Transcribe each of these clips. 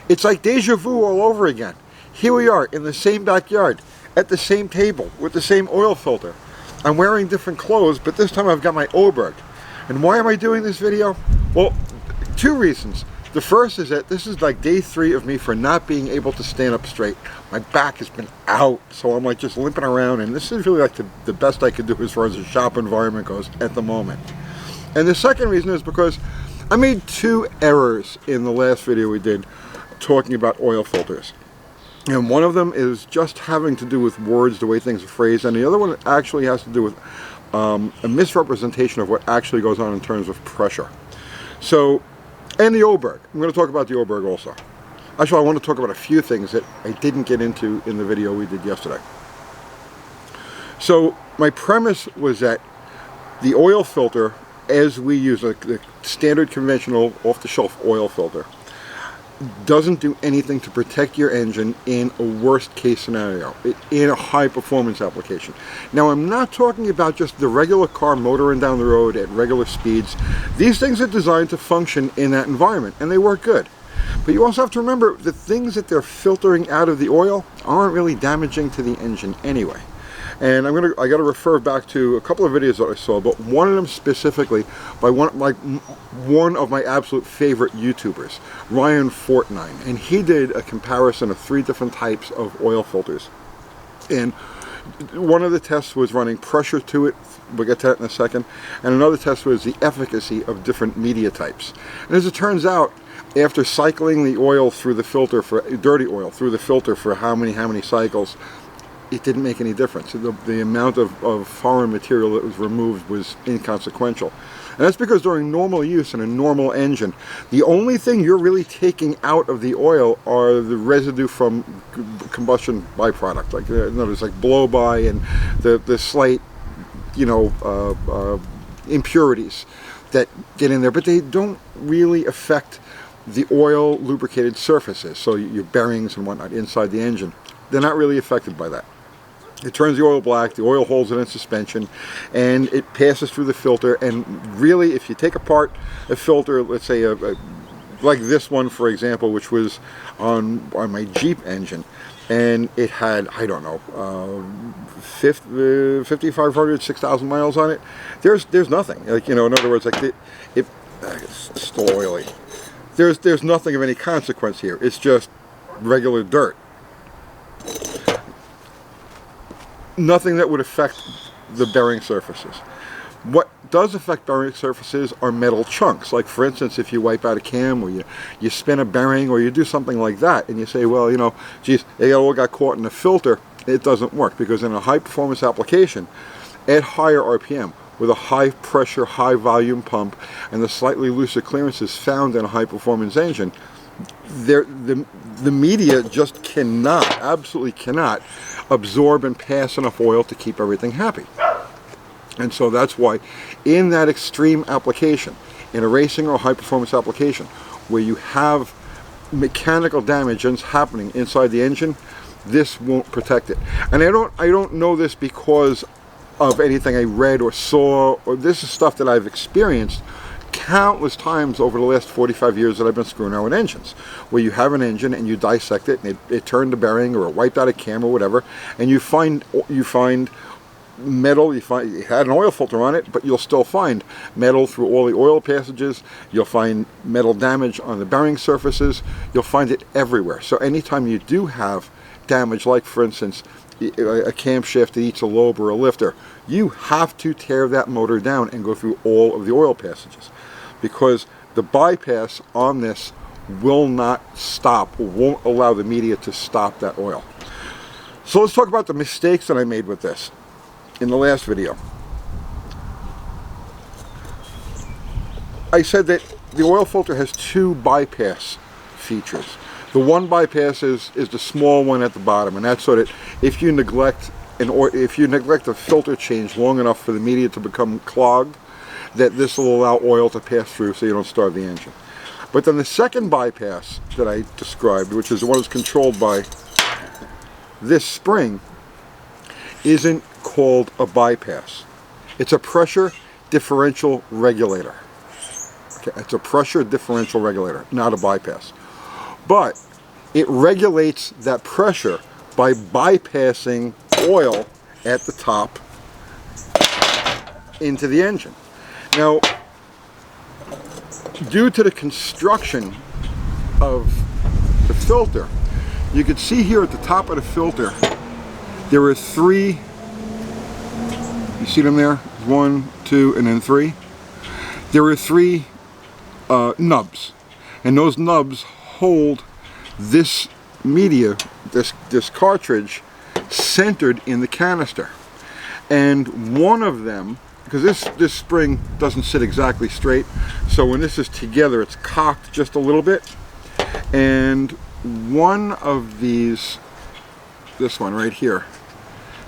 It's like deja vu all over again. Here we are in the same backyard, at the same table, with the same oil filter. I'm wearing different clothes, but this time I've got my Oberg. And why am I doing this video? Well, two reasons. The first is that this is like day 3 of me for not being able to stand up straight. My back has been out, so I'm like just limping around, and this is really like the best I could do as far as the shop environment goes at the moment. And the second reason is because I made 2 errors in the last video we did talking about oil filters. And one of them is just having to do with words, the way things are phrased, and the other one actually has to do with a misrepresentation of what actually goes on in terms of pressure. So, and the Oberg. I'm going to talk about the Oberg also. Actually, I want to talk about a few things that I didn't get into in the video we did yesterday. So, my premise was that the oil filter, as we use the standard conventional off-the-shelf oil filter, doesn't do anything to protect your engine in a worst case scenario, in a high performance application. Now, I'm not talking about just the regular car motoring down the road at regular speeds. These things are designed to function in that environment, and they work good. But you also have to remember the things that they're filtering out of the oil aren't really damaging to the engine anyway. And I got to refer back to a couple of videos that I saw, but one of them specifically by one of my absolute favorite YouTubers, Ryan Fortnine, and he did a comparison of 3 different types of oil filters. And one of the tests was running pressure to it, we'll get to that in a second, and another test was the efficacy of different media types. And as it turns out, after cycling the oil through the filter for dirty oil through the filter for how many cycles, it didn't make any difference. The amount of foreign material that was removed was inconsequential. And that's because during normal use in a normal engine, the only thing you're really taking out of the oil are the residue from combustion byproduct, like in other words, like blow-by and the slight, impurities that get in there, but they don't really affect the oil lubricated surfaces, so your bearings and whatnot inside the engine. They're not really affected by that. It turns the oil black, the oil holds it in suspension, and it passes through the filter. And really, if you take apart a filter, let's say like this one, for example, which was on my Jeep engine, and it had, I don't know, 5,500, 6,000 miles on it, there's nothing. Like, in other words, like it's still oily. There's nothing of any consequence here. It's just regular dirt. Nothing that would affect the bearing surfaces. What does affect bearing surfaces are metal chunks. Like, for instance, if you wipe out a cam, or you spin a bearing, or you do something like that, and you say, well, geez, they all got caught in the filter, it doesn't work, because in a high performance application at higher RPM with a high pressure, high volume pump and the slightly looser clearances found in a high performance engine, the media just cannot, absolutely cannot absorb and pass enough oil to keep everything happy. And so that's why in that extreme application, in a racing or high performance application, where you have mechanical damage happening inside the engine, this won't protect it. And I don't know this because of anything I read or saw, or this is stuff that I've experienced countless times over the last 45 years that I've been screwing around with engines, where you have an engine and you dissect it, and it turned the bearing, or it wiped out a cam or whatever, and you find metal. It had an oil filter on it, but you'll still find metal through all the oil passages. You'll find metal damage on the bearing surfaces. You'll find it everywhere. So anytime you do have damage, like for instance a camshaft that eats a lobe or a lifter, you have to tear that motor down and go through all of the oil passages, because the bypass on this will not stop, won't allow the media to stop that oil. So let's talk about the mistakes that I made with this in the last video. I said that the oil filter has 2 bypass features. The one bypass is the small one at the bottom, and that's so that if you neglect a filter change long enough for the media to become clogged, that this will allow oil to pass through so you don't starve the engine. But then the second bypass that I described, which is the one that's controlled by this spring, isn't called a bypass. It's a pressure differential regulator. Okay, it's a pressure differential regulator, not a bypass. But it regulates that pressure by bypassing oil at the top into the engine. Now, due to the construction of the filter, you can see here at the top of the filter there are three, you see them there? 1, 2, and then 3. There are 3 nubs, and those nubs hold this media, this cartridge, centered in the canister. And one of them, because this spring doesn't sit exactly straight, so when this is together it's cocked just a little bit, and one of these, this one right here,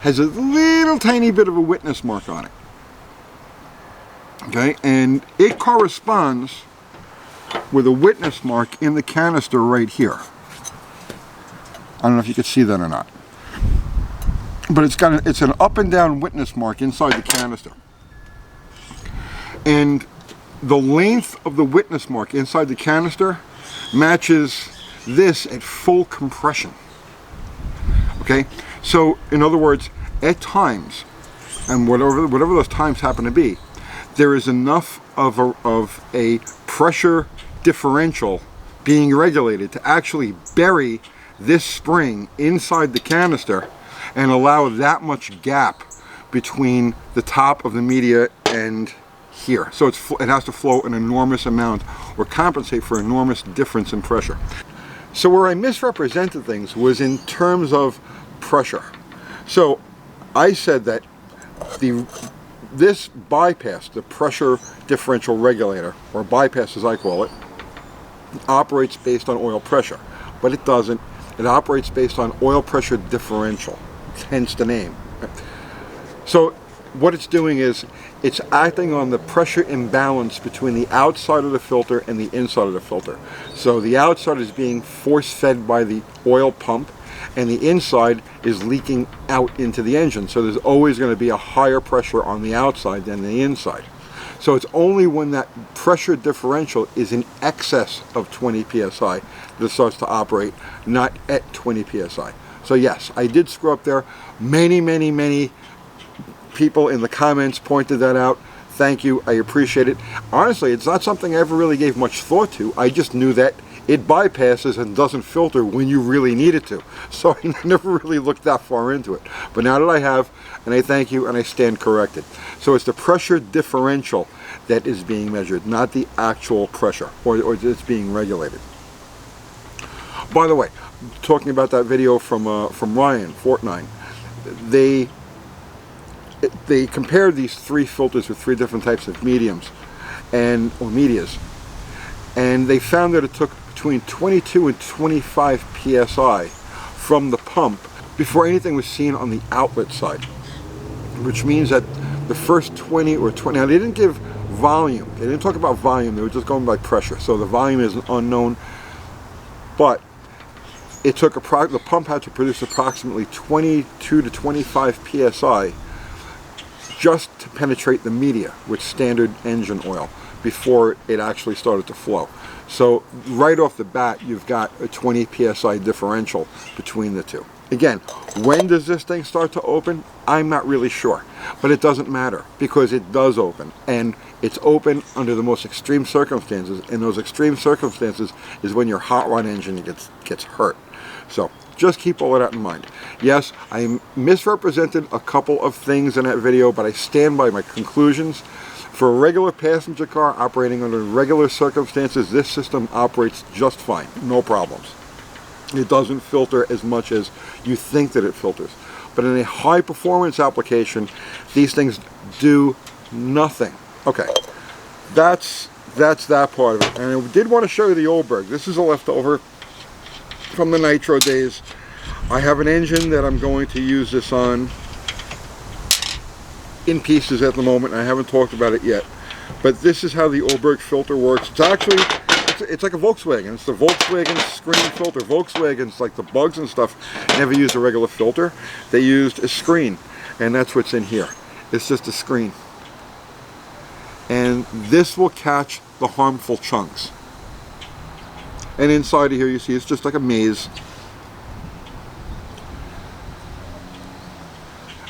has a little tiny bit of a witness mark on it. Okay, and it corresponds with a witness mark in the canister right here. I don't know if you can see that or not, but it's an up and down witness mark inside the canister, and the length of the witness mark inside the canister matches this at full compression. Okay, so in other words, at times, and whatever those times happen to be, there is enough of a pressure differential being regulated to actually bury this spring inside the canister and allow that much gap between the top of the media and here. So it has to flow an enormous amount or compensate for enormous difference in pressure. So where I misrepresented things was in terms of pressure. So I said that this bypass, the pressure differential regulator, or bypass as I call it, operates based on oil pressure, but it doesn't. It operates based on oil pressure differential, hence the name. So what it's doing is it's acting on the pressure imbalance between the outside of the filter and the inside of the filter. So the outside is being force fed by the oil pump, and the inside is leaking out into the engine. So there's always going to be a higher pressure on the outside than the inside. So it's only when that pressure differential is in excess of 20 psi that it starts to operate, not at 20 psi. So yes, I did screw up there. Many people in the comments pointed that out. Thank you, I appreciate it. Honestly, it's not something I ever really gave much thought to. I just knew that it bypasses and doesn't filter when you really need it to. So I never really looked that far into it. But now that I have, and I thank you, and I stand corrected. So it's the pressure differential that is being measured, not the actual pressure, or it's being regulated. By the way, talking about that video from Ryan Fortnine, they compared these 3 filters with 3 different types of mediums or medias, and they found that it took between 22 and 25 psi from the pump before anything was seen on the outlet side, which means that the first 20 or 20, now they didn't give volume, they didn't talk about volume, they were just going by pressure, so the volume is unknown, but it took the pump had to produce approximately 22 to 25 psi just to penetrate the media with standard engine oil before it actually started to flow. So right off the bat, you've got a 20 psi differential between the two. Again, when does this thing start to open? I'm not really sure, but it doesn't matter because it does open, and it's open under the most extreme circumstances, and those extreme circumstances is when your hot rod engine gets hurt. So just keep all of that in mind. Yes, I misrepresented a couple of things in that video, but I stand by my conclusions. For a regular passenger car operating under regular circumstances, this system operates just fine, no problems. It doesn't filter as much as you think that it filters. But in a high performance application, these things do nothing. Okay, that's that part of it. And I did want to show you the Oberg. This is a leftover from the Nitro days. I have an engine that I'm going to use this on in pieces at the moment. I haven't talked about it yet, but this is how the Oberg filter works. It's actually, it's like a Volkswagen. It's the Volkswagen screen filter. Volkswagens, like the Bugs and stuff, never used a regular filter. They used a screen, and that's what's in here. It's just a screen, and this will catch the harmful chunks. And inside of here you see it's just like a maze.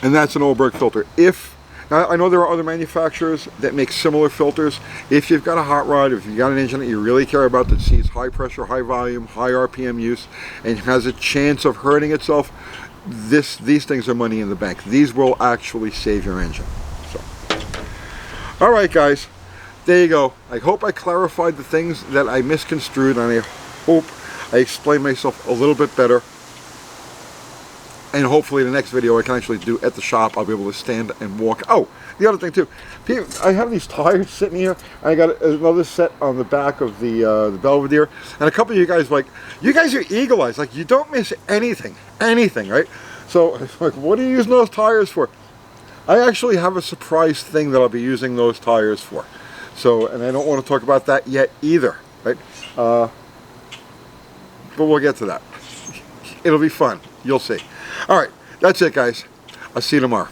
And that's an Oberg filter. Now I know there are other manufacturers that make similar filters. If you've got a hot rod, if you've got an engine that you really care about that sees high pressure, high volume, high RPM use, and has a chance of hurting itself, these things are money in the bank. These will actually save your engine. So, all right, guys, there you go. I hope I clarified the things that I misconstrued, and I hope I explained myself a little bit better. And hopefully the next video I can actually do at the shop. I'll be able to stand and walk. Oh, the other thing too, I have these tires sitting here. I got another set on the back of the Belvedere. And a couple of you guys like, you guys are eagle eyes. Like, you don't miss anything, right? So, like, what are you using those tires for? I actually have a surprise thing that I'll be using those tires for. So, and I don't want to talk about that yet either, right? But we'll get to that. It'll be fun. You'll see. All right, that's it, guys. I'll see you tomorrow.